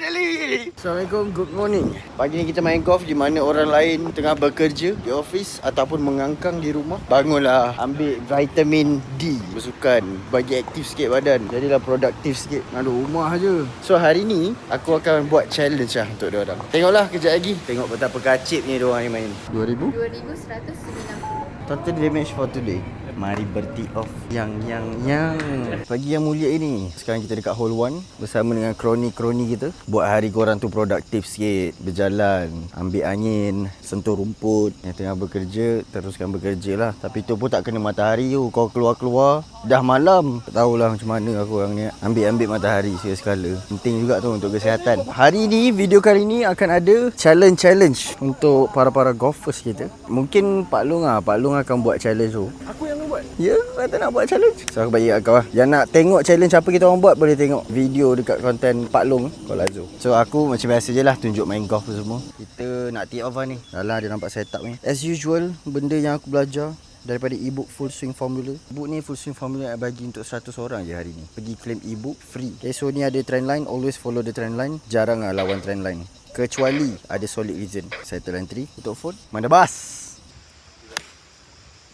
Finally! Assalamualaikum, good morning. Pagi ni kita main golf di mana orang lain tengah bekerja di office ataupun mengangkang di rumah. Bangunlah, ambil vitamin D, bersukan, bagi aktif sikit badan. Jadilah produktif sikit. Nak duduk rumah je. So hari ni aku akan buat challenge lah untuk diorang. Tengoklah kejap lagi. Tengok betapa kacip ni diorang ni main. 2000? 2190. Total damage for today. Mari bertee off. Yang pagi yang mulia ini. Sekarang kita dekat hole 1 bersama dengan kroni-kroni kita. Buat hari korang tu produktif sikit. Berjalan, ambil angin, sentuh rumput. Yang tengah bekerja, teruskan bekerja lah. Tapi tu pun tak kena matahari tu. Kau keluar-keluar dah malam. Tak tahulah macam mana aku orang ni. Ambil matahari sekala-sekala. Penting juga tu untuk kesihatan. Hari ni, video kali ni akan ada challenge untuk para golfers kita. Mungkin Pak Long akan buat challenge tu. Aku yang buat. Ya, kata nak buat challenge. So aku bagi kat kau lah. Yang nak tengok challenge apa kita orang buat, boleh tengok video dekat konten Pak Long Kolazo. So aku macam biasa je lah, tunjuk main golf tu semua. Kita nak tee off lah ni. Alah, dia nampak setup ni. As usual, benda yang aku belajar daripada ebook Full Swing Formula. Book ni Full Swing Formula bagi untuk 100 orang je hari ni. Pergi claim ebook free. Okay, so ni ada trend line. Always follow the trend line. Jarang lah lawan trend line. Kecuali ada solid reason. Settle entry, tutup phone, mana bas.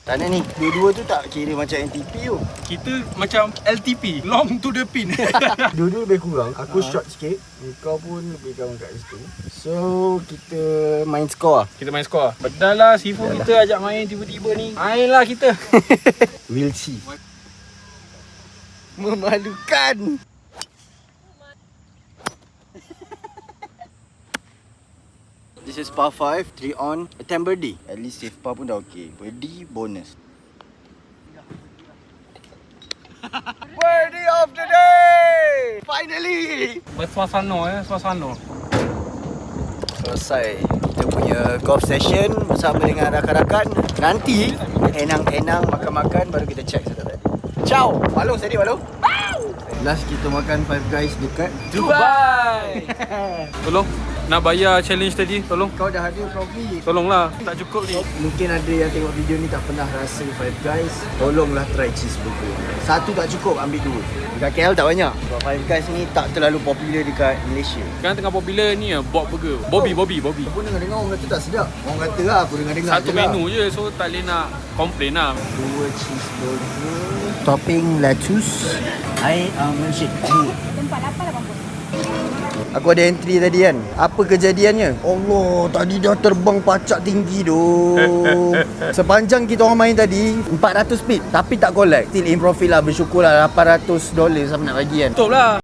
Tanya ni, dua-dua tu tak kira macam NTP tu. Kita macam LTP, long to the pin. Dua-dua lebih kurang. Aku short sikit. Kau pun lebih kurang kat situ. So, kita main skor lah. Kita main skor. Bedal lah, Sifu kita ajak main tiba-tiba ni. Mainlah kita. We'll see. Memalukan. This is par 5, 3 on, 10 birdie. At least safe par pun dah okay. Birdie bonus. Birdie of the day! Finally! Bersuasana suasana. Selesai kita punya golf session bersama dengan rakan-rakan. Nanti enang-enang makan-makan baru kita check satu tadi. Ciao! Balong steady balong. Last kita makan Five Guys dekat Dubai. Tolong nak bayar challenge tadi, tolong. Kau dah ada profit. Tolonglah, tak cukup ni. Mungkin ada yang tengok video ni tak pernah rasa Five Guys. Tolonglah try cheeseburger. Satu tak cukup, ambil dua. Dekat KL tak banyak. Sebab Five Guys ni tak terlalu popular dekat Malaysia. Sekarang tengah popular ni Bob Burger. Bobby. Aku pun dengar orang kata tak sedap. Orang kata lah, aku dengar-dengar Satu je menu lah. je, so tak boleh nak complain lah. Dua cheeseburger, topping lettuce, air milkshake. Tempat 880. Aku ada entry tadi kan. Apa kejadiannya? Allah, tadi dah terbang pacak tinggi doh. Sepanjang kita orang main tadi 400 speed tapi tak collect. Still in profit lah, bersyukur lah $800 sama nak bagi kan. Betul lah.